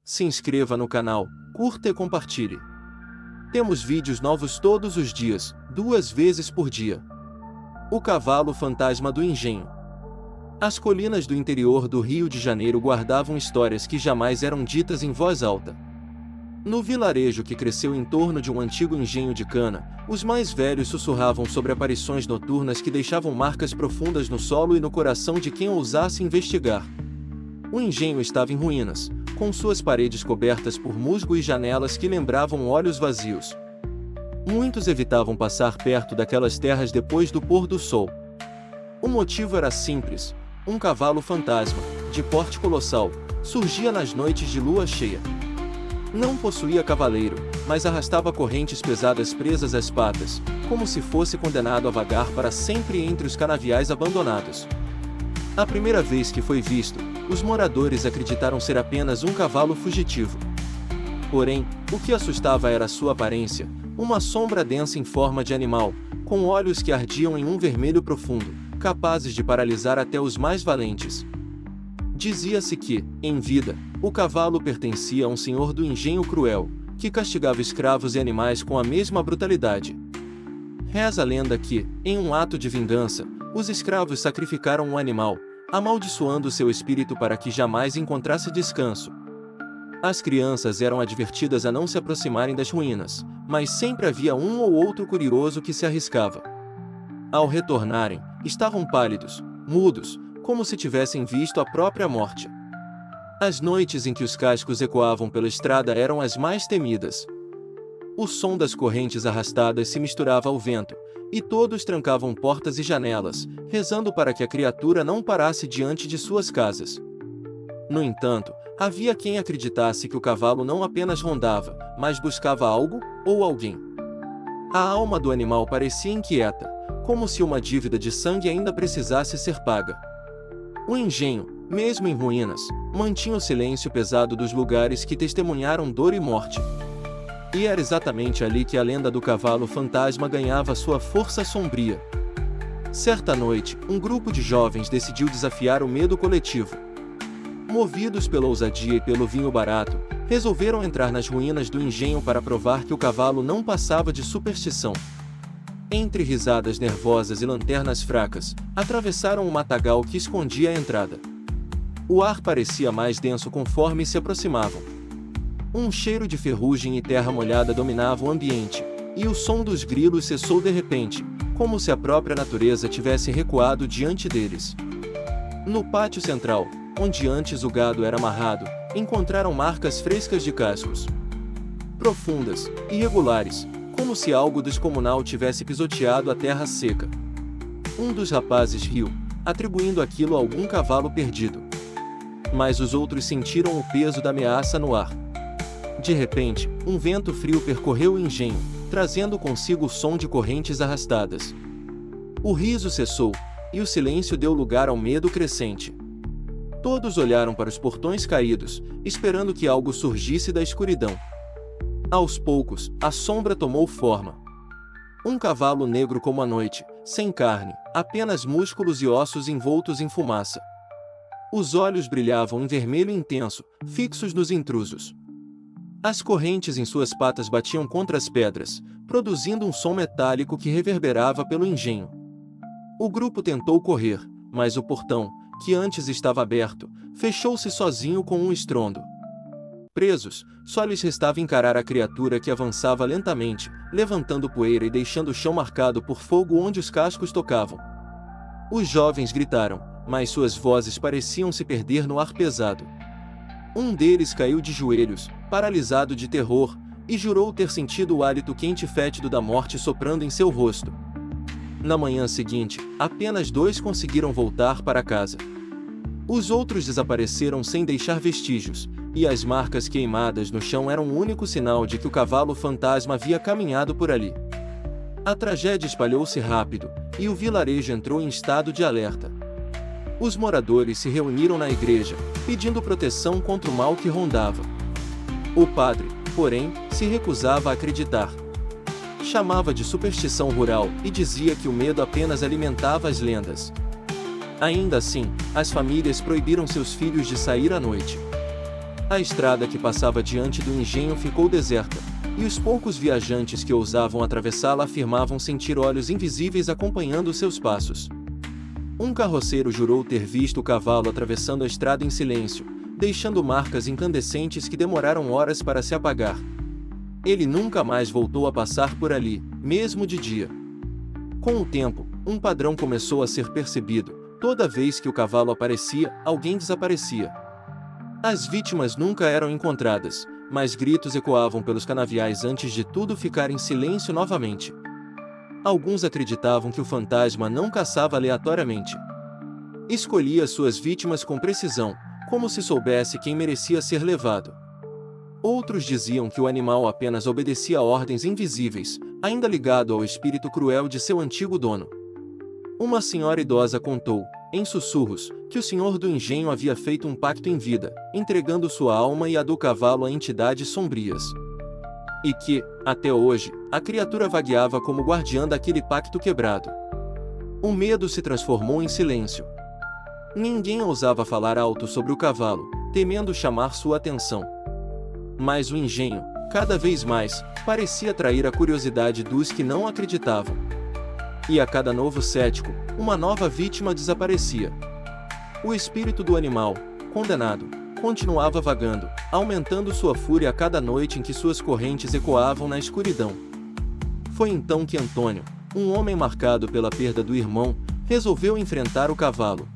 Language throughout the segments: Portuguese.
se inscreva no canal, curta e compartilhe. Temos vídeos novos todos os dias, 2 vezes por dia. O cavalo fantasma do engenho. As colinas do interior do Rio de Janeiro guardavam histórias que jamais eram ditas em voz alta. No vilarejo que cresceu em torno de um antigo engenho de cana, os mais velhos sussurravam sobre aparições noturnas que deixavam marcas profundas no solo e no coração de quem ousasse investigar. O engenho estava em ruínas, com suas paredes cobertas por musgo e janelas que lembravam olhos vazios. Muitos evitavam passar perto daquelas terras depois do pôr do sol. O motivo era simples: um cavalo fantasma, de porte colossal, surgia nas noites de lua cheia. Não possuía cavaleiro, mas arrastava correntes pesadas presas às patas, como se fosse condenado a vagar para sempre entre os canaviais abandonados. A primeira vez que foi visto, os moradores acreditaram ser apenas um cavalo fugitivo. Porém, o que assustava era sua aparência, uma sombra densa em forma de animal, com olhos que ardiam em um vermelho profundo, capazes de paralisar até os mais valentes. Dizia-se que, em vida, o cavalo pertencia a um senhor do engenho cruel, que castigava escravos e animais com a mesma brutalidade. Reza a lenda que, em um ato de vingança, os escravos sacrificaram um animal, amaldiçoando seu espírito para que jamais encontrasse descanso. As crianças eram advertidas a não se aproximarem das ruínas, mas sempre havia um ou outro curioso que se arriscava. Ao retornarem, estavam pálidos, mudos, como se tivessem visto a própria morte. As noites em que os cascos ecoavam pela estrada eram as mais temidas. O som das correntes arrastadas se misturava ao vento, e todos trancavam portas e janelas, rezando para que a criatura não parasse diante de suas casas. No entanto, havia quem acreditasse que o cavalo não apenas rondava, mas buscava algo, ou alguém. A alma do animal parecia inquieta, como se uma dívida de sangue ainda precisasse ser paga. O engenho, mesmo em ruínas, mantinha o silêncio pesado dos lugares que testemunharam dor e morte. E era exatamente ali que a lenda do cavalo fantasma ganhava sua força sombria. Certa noite, um grupo de jovens decidiu desafiar o medo coletivo. Movidos pela ousadia e pelo vinho barato, resolveram entrar nas ruínas do engenho para provar que o cavalo não passava de superstição. Entre risadas nervosas e lanternas fracas, atravessaram o matagal que escondia a entrada. O ar parecia mais denso conforme se aproximavam. Um cheiro de ferrugem e terra molhada dominava o ambiente, e o som dos grilos cessou de repente, como se a própria natureza tivesse recuado diante deles. No pátio central, onde antes o gado era amarrado, encontraram marcas frescas de cascos. Profundas, irregulares, como se algo descomunal tivesse pisoteado a terra seca. Um dos rapazes riu, atribuindo aquilo a algum cavalo perdido. Mas os outros sentiram o peso da ameaça no ar. De repente, um vento frio percorreu o engenho, trazendo consigo o som de correntes arrastadas. O riso cessou, e o silêncio deu lugar ao medo crescente. Todos olharam para os portões caídos, esperando que algo surgisse da escuridão. Aos poucos, a sombra tomou forma. Um cavalo negro como a noite, sem carne, apenas músculos e ossos envoltos em fumaça. Os olhos brilhavam em vermelho intenso, fixos nos intrusos. As correntes em suas patas batiam contra as pedras, produzindo um som metálico que reverberava pelo engenho. O grupo tentou correr, mas o portão, que antes estava aberto, fechou-se sozinho com um estrondo. Presos, só lhes restava encarar a criatura que avançava lentamente, levantando poeira e deixando o chão marcado por fogo onde os cascos tocavam. Os jovens gritaram, mas suas vozes pareciam se perder no ar pesado. Um deles caiu de joelhos, paralisado de terror, e jurou ter sentido o hálito quente e fétido da morte soprando em seu rosto. Na manhã seguinte, apenas 2 conseguiram voltar para casa. Os outros desapareceram sem deixar vestígios, e as marcas queimadas no chão eram o único sinal de que o cavalo fantasma havia caminhado por ali. A tragédia espalhou-se rápido, e o vilarejo entrou em estado de alerta. Os moradores se reuniram na igreja, pedindo proteção contra o mal que rondava. O padre, porém, se recusava a acreditar. Chamava de superstição rural e dizia que o medo apenas alimentava as lendas. Ainda assim, as famílias proibiram seus filhos de sair à noite. A estrada que passava diante do engenho ficou deserta, e os poucos viajantes que ousavam atravessá-la afirmavam sentir olhos invisíveis acompanhando seus passos. Um carroceiro jurou ter visto o cavalo atravessando a estrada em silêncio, deixando marcas incandescentes que demoraram horas para se apagar. Ele nunca mais voltou a passar por ali, mesmo de dia. Com o tempo, um padrão começou a ser percebido: toda vez que o cavalo aparecia, alguém desaparecia. As vítimas nunca eram encontradas, mas gritos ecoavam pelos canaviais antes de tudo ficar em silêncio novamente. Alguns acreditavam que o fantasma não caçava aleatoriamente. Escolhia suas vítimas com precisão, como se soubesse quem merecia ser levado. Outros diziam que o animal apenas obedecia a ordens invisíveis, ainda ligado ao espírito cruel de seu antigo dono. Uma senhora idosa contou, em sussurros, que o senhor do engenho havia feito um pacto em vida, entregando sua alma e a do cavalo a entidades sombrias. E que, até hoje, a criatura vagueava como guardiã daquele pacto quebrado. O medo se transformou em silêncio. Ninguém ousava falar alto sobre o cavalo, temendo chamar sua atenção. Mas o engenho, cada vez mais, parecia atrair a curiosidade dos que não acreditavam. E a cada novo cético, uma nova vítima desaparecia. O espírito do animal, condenado, continuava vagando, aumentando sua fúria a cada noite em que suas correntes ecoavam na escuridão. Foi então que Antônio, um homem marcado pela perda do irmão, resolveu enfrentar o cavalo.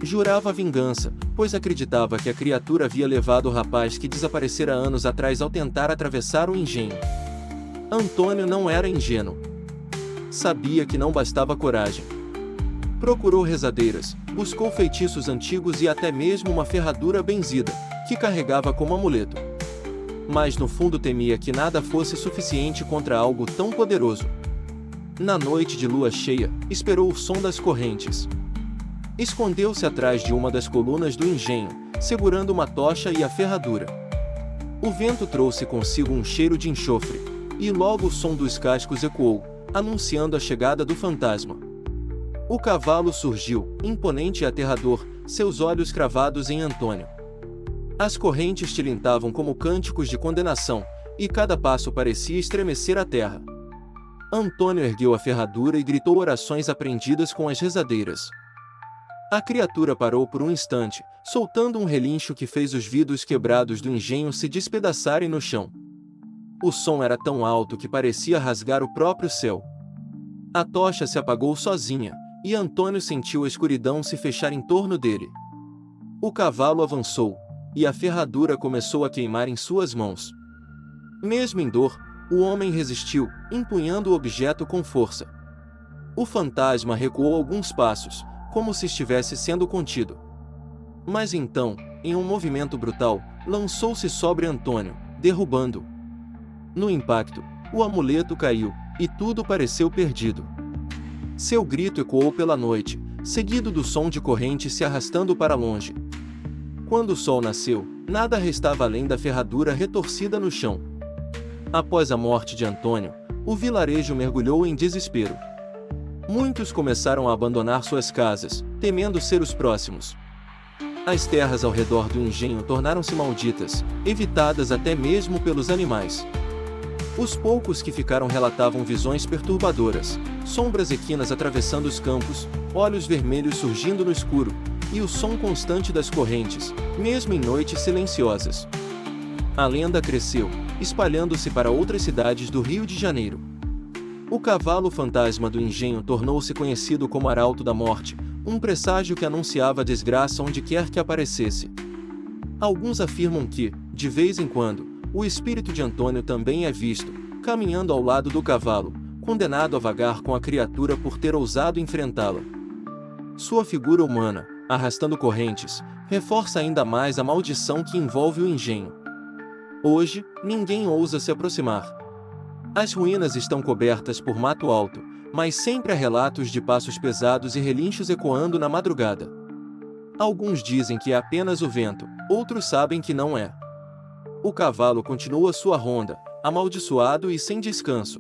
Jurava vingança, pois acreditava que a criatura havia levado o rapaz que desaparecera anos atrás ao tentar atravessar o engenho. Antônio não era ingênuo. Sabia que não bastava coragem. Procurou rezadeiras, buscou feitiços antigos e até mesmo uma ferradura benzida, que carregava como amuleto. Mas no fundo temia que nada fosse suficiente contra algo tão poderoso. Na noite de lua cheia, esperou o som das correntes. Escondeu-se atrás de uma das colunas do engenho, segurando uma tocha e a ferradura. O vento trouxe consigo um cheiro de enxofre, e logo o som dos cascos ecoou, anunciando a chegada do fantasma. O cavalo surgiu, imponente e aterrador, seus olhos cravados em Antônio. As correntes tilintavam como cânticos de condenação, e cada passo parecia estremecer a terra. Antônio ergueu a ferradura e gritou orações aprendidas com as rezadeiras. A criatura parou por um instante, soltando um relincho que fez os vidros quebrados do engenho se despedaçarem no chão. O som era tão alto que parecia rasgar o próprio céu. A tocha se apagou sozinha, e Antônio sentiu a escuridão se fechar em torno dele. O cavalo avançou, e a ferradura começou a queimar em suas mãos. Mesmo em dor, o homem resistiu, empunhando o objeto com força. O fantasma recuou alguns passos, como se estivesse sendo contido. Mas então, em um movimento brutal, lançou-se sobre Antônio, derrubando-o. No impacto, o amuleto caiu, e tudo pareceu perdido. Seu grito ecoou pela noite, seguido do som de correntes se arrastando para longe. Quando o sol nasceu, nada restava além da ferradura retorcida no chão. Após a morte de Antônio, o vilarejo mergulhou em desespero. Muitos começaram a abandonar suas casas, temendo ser os próximos. As terras ao redor do engenho tornaram-se malditas, evitadas até mesmo pelos animais. Os poucos que ficaram relatavam visões perturbadoras, sombras equinas atravessando os campos, olhos vermelhos surgindo no escuro, e o som constante das correntes, mesmo em noites silenciosas. A lenda cresceu, espalhando-se para outras cidades do Rio de Janeiro. O cavalo fantasma do engenho tornou-se conhecido como Arauto da Morte, um presságio que anunciava a desgraça onde quer que aparecesse. Alguns afirmam que, de vez em quando, o espírito de Antônio também é visto, caminhando ao lado do cavalo, condenado a vagar com a criatura por ter ousado enfrentá-la. Sua figura humana, arrastando correntes, reforça ainda mais a maldição que envolve o engenho. Hoje, ninguém ousa se aproximar. As ruínas estão cobertas por mato alto, mas sempre há relatos de passos pesados e relinchos ecoando na madrugada. Alguns dizem que é apenas o vento, outros sabem que não é. O cavalo continua sua ronda, amaldiçoado e sem descanso.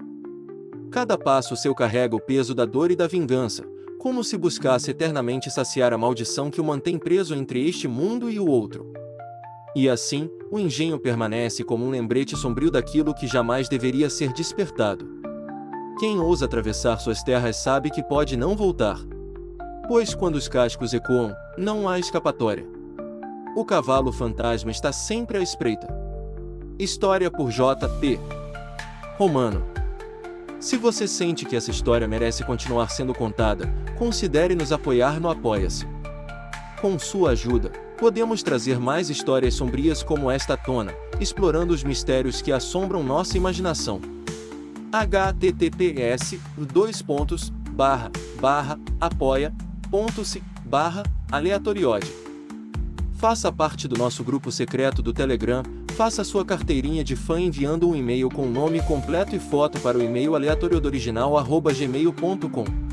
Cada passo seu carrega o peso da dor e da vingança, como se buscasse eternamente saciar a maldição que o mantém preso entre este mundo e o outro. E assim, o engenho permanece como um lembrete sombrio daquilo que jamais deveria ser despertado. Quem ousa atravessar suas terras sabe que pode não voltar. Pois quando os cascos ecoam, não há escapatória. O cavalo fantasma está sempre à espreita. História por J.P. Romano. Se você sente que essa história merece continuar sendo contada, considere nos apoiar no Apoia-se. Com sua ajuda, podemos trazer mais histórias sombrias como esta à tona, explorando os mistérios que assombram nossa imaginação. https://apoia.se/aleatoriode. Faça parte do nosso grupo secreto do Telegram, faça sua carteirinha de fã enviando um e-mail com nome completo e foto para o e-mail aleatoriodoriginal@gmail.com.